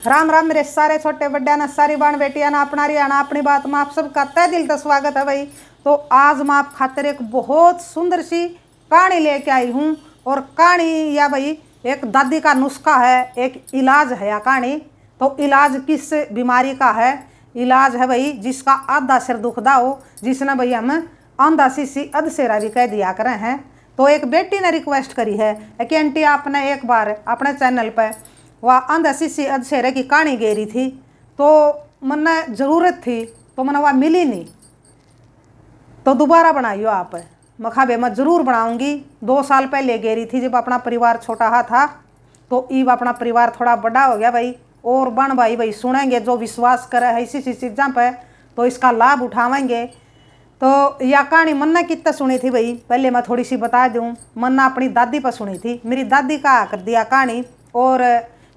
राम राम मेरे सारे छोटे बड्डा ना सारी बाण बेटिया ना अपना रियाना अपनी बात में आप सबका तहे दिल से स्वागत है भाई। तो आज मैं आप खातिर एक बहुत सुंदर सी कहानी लेके आई हूँ। और कहानी या भाई एक दादी का नुस्खा है, एक इलाज है या कहानी। तो इलाज किस बीमारी का है? इलाज है भाई जिसका आधा सिर दुखदा हो, जिसने भाई हम आंधा सी अधसेरा भी कह दिया करें हैं। तो एक बेटी ने रिक्वेस्ट करी है कि आंटी आपने एक बार अपने चैनल पर वह आंधा सी अधसेरे की कहानी गेरी थी, तो मन्ने ज़रूरत थी तो मन्ने वह मिली नहीं, तो दोबारा बनाइयो आप। मखाबे मैं ज़रूर बनाऊंगी। 2 साल पहले गेरी थी जब अपना परिवार छोटा हा था, तो ईब अपना परिवार थोड़ा बड़ा हो गया भाई। और बन भाई सुनेंगे जो विश्वास करे है इसी चीज़ों पर, तो इसका लाभ उठावेंगे। तो यह कहानी मन्ना कितना सुनी थी भाई, पहले मैं थोड़ी सी बता दूँ। मन्ना अपनी दादी पर सुनी थी, मेरी दादी का कर दिया कहानी। और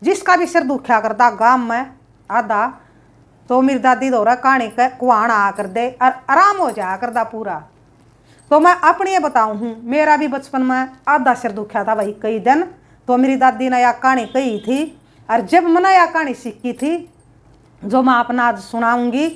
जिसका भी सिर दुखा करता गांव में आधा, तो मेरी दादी दोहरा कहानी का कुआन आ कर दे और आराम हो जाया करता पूरा। तो मैं अपनी ये बताऊँ हूँ, मेरा भी बचपन में आधा सिर दुखा था भाई कई दिन। तो मेरी दादी ने यह कहानी कही थी, और जब मैंने यह कहानी सीखी थी जो मैं अपना आज सुनाऊंगी,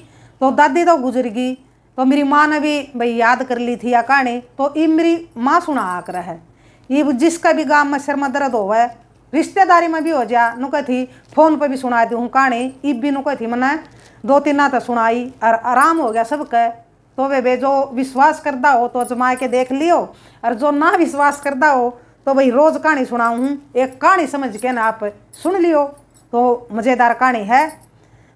तो दादी तो गुजर गई, तो मेरी माँ ने भी भाई याद कर ली थी यह कहानी। तो ये मेरी माँ सुना कर है। ये जिसका भी गाँव में सिर में दर्द हो है, रिश्तेदारी में भी हो जा, नुका थी फोन पर भी सुना दी हूँ कहानी। ईब भी नुका थी मैंने 2-3 ना तो सुनाई और आराम हो गया सबके। तो वे जो विश्वास करता हो तो अजमा के देख लियो, और जो ना विश्वास करता हो तो भाई रोज़ कहानी सुनाऊँ हूँ, एक कहानी समझ के ना आप सुन लियो। तो मज़ेदार कहानी है।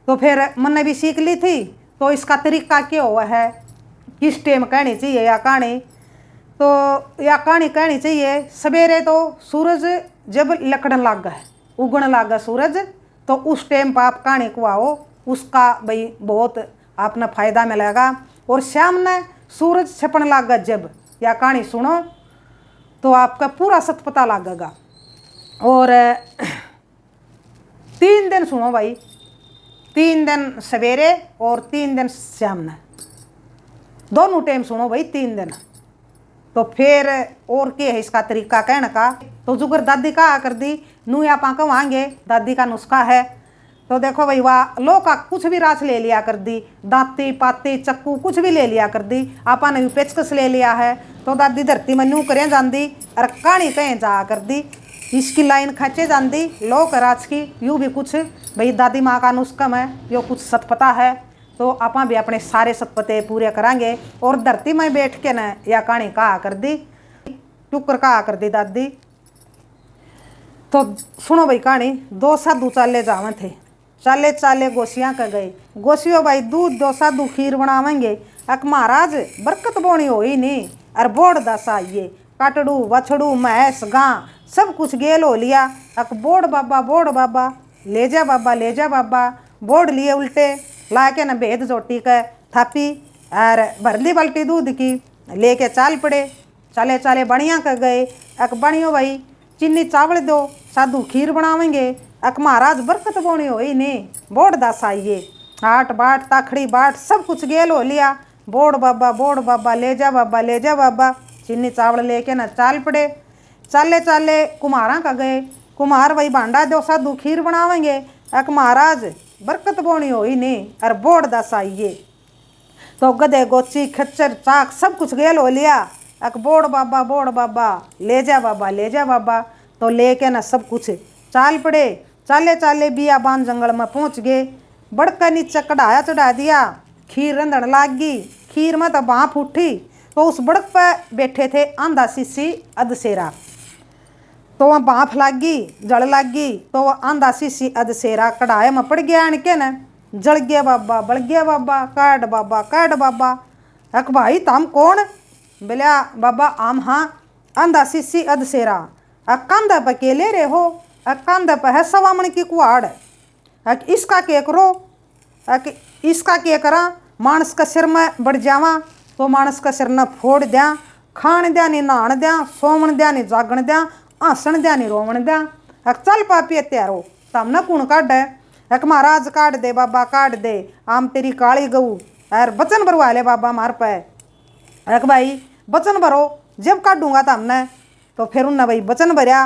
तो फिर मैंने भी सीख ली थी। तो इसका तरीका क्या हुआ है, किस टाइम कहनी चाहिए या कहानी। तो यह कहानी कहनी चाहिए सवेरे, तो सूरज जब लकड़न लग गए, उगने लगा सूरज, तो उस टाइम पर आप कहानी को आओ, उसका भाई बहुत आपने फ़ायदा मिलेगा। और शाम ने सूरज छिपने लगा जब यह कहानी सुनो, तो आपका पूरा सच पता लगेगा। और 3 दिन सुनो भाई, 3 दिन सवेरे और 3 दिन शाम ने, दोनों टाइम सुनो भाई 3 दिन। तो फिर और क्या है इसका तरीका कहने का। तो जुगर दादी का कर दी नू या पाँक वांगे, दादी का नुस्खा है। तो देखो भाई वाह लो का कुछ भी रास ले लिया कर दी, दांती पाती चक्कू कुछ भी ले लिया कर दी। आपा ने पेचकस ले लिया है। तो दादी धरती में नू करें जाती और कहानी कहें जा कर दी, इसकी लाइन खींचे जाती लो कराच की। यूँ भी कुछ भाई दादी माँ का नुस्खा में यो कुछ सत पता है, तो आप भी अपने सारे सतपते पूरे करांगे। और धरती में बैठ के न या कहानी कहा कर दी, टुकर कहा कर दी दादी। तो सुनो भाई कहानी। 2 साधु चाले जावे थे, चाले चाले गोसियाँ कर गए। गोसियों भाई दूध 2 साधु खीर बनावेंगे। अक महाराज बरकत बोनी हो ही नहीं, और बोड़ दस आइए, काटड़ू बछड़ू भैंस गां सब कुछ गेल हो लिया। अक बोड़ बाबा ले जा बाबा ले जा बाबा। बोड़ लिए उल्टे ला के न भेद जोटी का थापी और भर दी बाल्टी दूध की, लेके चाल पड़े। चाले चाले बनिया कर गए। अक बनियो भाई चीनी चावल दो, साधु खीर बनावेंगे। अक महाराज बरकत बोनी हो ही नहीं, बोड़ दस आइए, हाट बाट ताखड़ी बाट सब कुछ गेल हो लिया। बोड़ बाबा ले जा बाबा ले जा बाबा। चीनी चावल लेके न चाल पड़े। चाले चाले कुम्हारा का गए। कुम्हार भाई भांडा दो, साधु खीर बनावेंगे। अक महाराज बरकत बोनी हो ही नहीं, और बोड़ दस आइए। तो गधे गोची खच्चर चाक सब कुछ गेल हो लिया। अक बोड़ बाबा ले जा बाबा। तो लेके न सब कुछ चाल पड़े। चाले चाले बियाबान जंगल में पहुंच गए। बड़का नीचे कढ़ाया चढ़ा दिया, खीर रंधन लाग गई। खीर में तो भाप उठी। तो उस बड़क पर बैठे थे आंधा सी अधसेरा। तो वह भाप लाग गई, जल लाग गई। तो वह आंधा सी अधसेरा कढ़ाए में पड़ गया के न, जल गया बाबा बड़ गया बाबा, काट बाबा। अक भाई तम कौन? बोलिया बाबा आम हाँ आंधा सी अधसेरा। अक कांधा पर के ले रहे हो? अक कांधा पर है 1.25 मन की कुआड़। अक इसका के करो? अक इसका के करा? मानस का सिर में बढ़ जावा तो मानस का सिर न फोड़ द्या, खान द्या नी नहान द्या, सोमन द्या नी जागण द्या, हंसन द्या नी रोवण द्या। अक चल पापी त्यारो तम न कौन काट है? अक महाराज काट दे बाबा काट दे, आम तेरी काली गऊ और बचन भरवा ले बाबा मार पे। अक भाई बचन भरो, जब काटूंगा तमने। तो फिर उनने भाई बचन भरया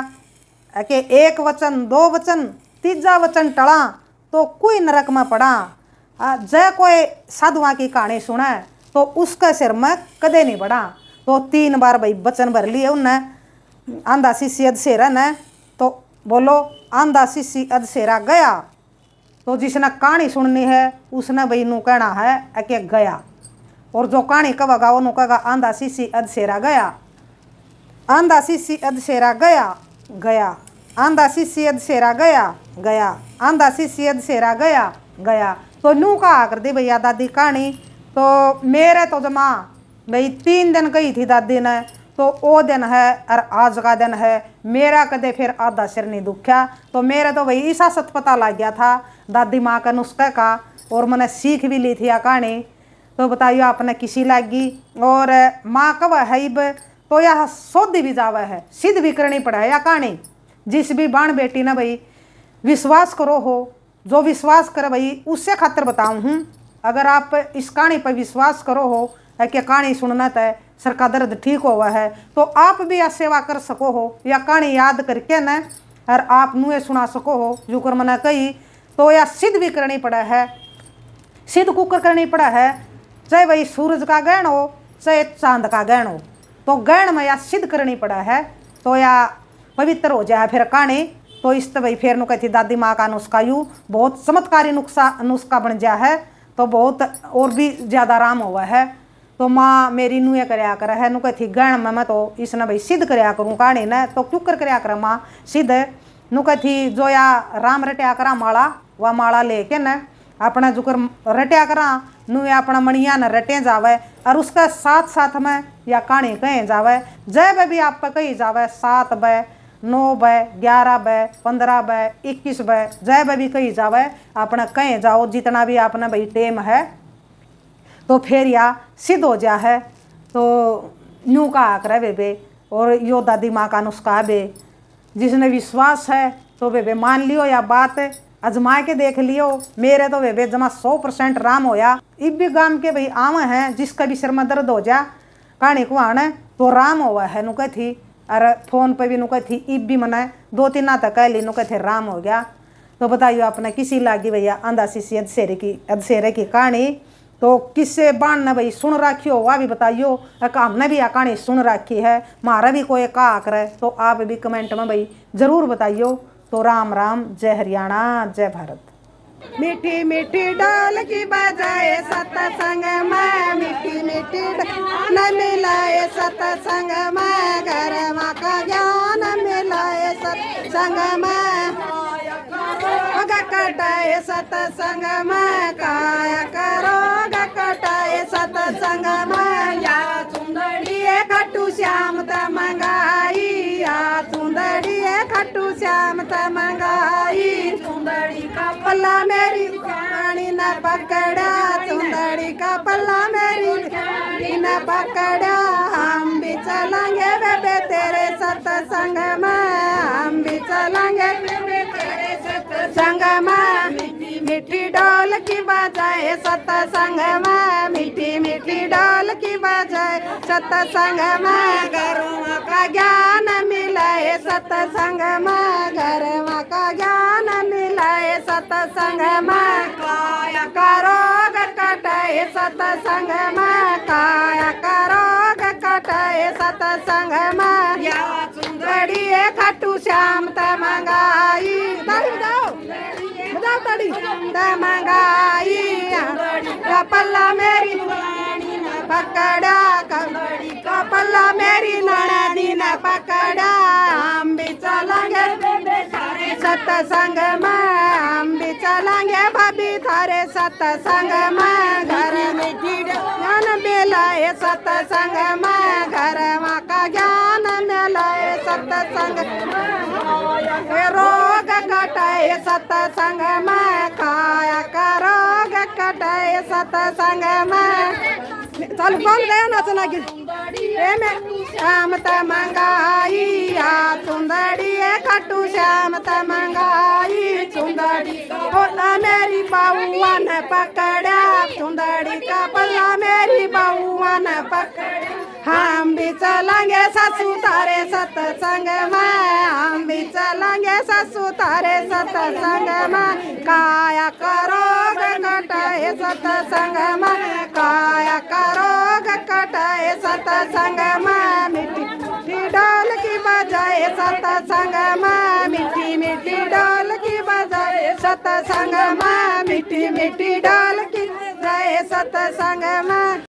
कि 1 वचन 2 वचन 3जा वचन टला तो कोई नरक में पड़ा। जय कोई साधुआ की कहानी सुने तो उसके सिर में कदे नहीं पड़ा। तो 3 बार भाई वचन भर लिए उनने आंधा शिष्य अधसेरा ने। तो बोलो आंधा शिष्य अधसेरा गया। तो जिसने कहानी सुननी है उसने भाई नू कहना है कि गया, और जो कहानी कहेगा वो कहेगा आंधा शिष्य अधसेरा गया। आंधा शिष्य अधसेरा गया गया, आंधा शिष्य अधसेरा गया गया, आंधा शिष्य अधसेरा गया गया। तो नू कहा कर दी भैया दादी कहानी। तो मेरे तो जमा भाई 3 दिन कही थी दादी ने, तो वो दिन है और आज का दिन है। मेरा कदे फिर आधा सिर नहीं दुखा। तो मेरे तो भाई ऐसा सत पता लग गया था दादी माँ का नुस्खा का, और मैंने सीख भी ली थी यह कहानी। तो बताइए आपने किसी लगी। और माँ कब है इब तो यह शोध भी जावा है, सिद्ध भी करनी पड़ा है यह कहानी। जिस भी बाण बेटी ने भाई विश्वास करो हो, जो विश्वास करे भाई उससे खातर बताऊँ हूँ। अगर आप इस कहानी पर विश्वास करो हो कि कहानी सुनना तय सर का दर्द ठीक हुआ है, तो आप भी यह सेवा कर सको हो। या कहानी याद करके न और आप मुँह सुना सको हो जो कर मना कही। तो यह सिद्ध भी करनी पड़ा है, सिद्ध कुकर करनी पड़ा है। चाहे भाई सूरज का गहन हो चाहे चांद का गहन हो, तो गहन में यह सिद्ध करनी पड़ा है। तो यह पवित्र हो जाए फिर कहानी। तो इस भाई फिर नु कहती दादी माँ का नुस्खा यू बहुत चमत्कारी नुस्खा बन जा है। तो बहुत और भी ज़्यादा आराम हुआ है। तो माँ मेरी नुए करया कर है नु कहती गहन में मैं तो इसने भाई सिद्ध करया करूँ कहानी ने। तो क्यों करया कर माँ सिद्ध नु कहती जो या राम रट्या करा माला, वह माला लेके न अपना जुकर रट्या करा नु अपना मणिया न रटे जावे। और उसका साथ साथ में या कहानी कहें जावे। जय ब भी आप कही जावे 7 ब 9 ब 11 ब 15 ब 21 ब जय ब भी कही जावे। अपना कहें जाओ जितना भी आपने भाई टेम है, तो फिर या सिद्ध हो जा है। तो यूँ कहा करे बेबे। और यो दादी माँ का नुस्खा बे, जिसने विश्वास है तो बेबे मान लियो या बात अजमा के देख लियो। मेरे तो बेबे जमा 100% राम होया। इब भी गाम के भाई आवे हैं जिसका भी सिर में दर्द हो जा कहानी को आने तो राम हुआ है नु थी। और फोन पे भी नु थी इब भी मनाए 2-3 ना तक कह ली नु थे राम हो गया। तो बताइए आपने किसी लागी भैया आंधा शिष्य अधसेरे की कहानी। तो किससे बाण ने भाई सुन रखी हो वह भी बताइयो। हमने भी यह कहानी सुन रखी है, मारा भी कोई कहा करे तो आप भी कमेंट में भाई जरूर बताइयो। तो राम राम, जय हरियाणा, जय भारत। मीठी मीठी डाल की बजाए सत्संग में, मीठी मीठी न मिलाए सत्संग में, घर माँ का ज्ञान मिलाए सत्संग में, कटाए सत्संग में, काया करो कटाए सत्संग में। या सुंदरी खट्टू श्याम तमंगाई, या सुंदरी खट्टू श्याम तमंगाई, सुंदरी का पल्ला मेरी रानी न पकड़ा, सुंदरी का पल्ला मेरी रानी न पकड़ा। हम भी चलेंगे बेबे तेरे सत्संग में, हम भी चलेंगे बेबे तेरे सत्संग में। मीठी डोल की बजाए सत्संग में, मीठी मीठी डोल की बजाए सत्संग में, घरों का ज्ञान मिलाए सत्संग में, घरों का ज्ञान मिलाए सत्संग में, काया करोग कटाए सत्संग में, काया करोग कटाए सत्संग में। या सुंदरी खट्टू श्याम तमंगाई, तड़ी तमंगाई, पल्ला मेरी पकड़ा, का पल्ला मेरी नैनी न पकड़ा। हम भी चलेंगे सत्संग में, हम भी चलेंगे भाभी थारे सत्संग में, घर में ज्ञान मिलाए सत्संग में, घर माँ का ज्ञान मिलाए सत्संग में, रोग कटाए सत्संग में, काया का रोग कटाए सत्संग में। चल कौन गया नाचना की श्याम तमंगाई, या सुंदरी खट्टू श्याम तमंगाई, सुंदरी बोला मेरी बउआ ने पकड़ा चुंदड़ी का पल्ला मेरी बउआ ने पकड़ा हम भी चलेंगे ससु तारे सत्संग में हम भी चलेंगे ससु तारे सत्संग में काया करोग कटाए सत्संग में काया करोग कटाए सत्संग में मिट्टी मिट्टी डोल की बजाए सत्संग में मिट्टी मिट्टी डोल की बजाए सत्संग में मिट्टी मिट्टी डोल की बजाए सत्संग में।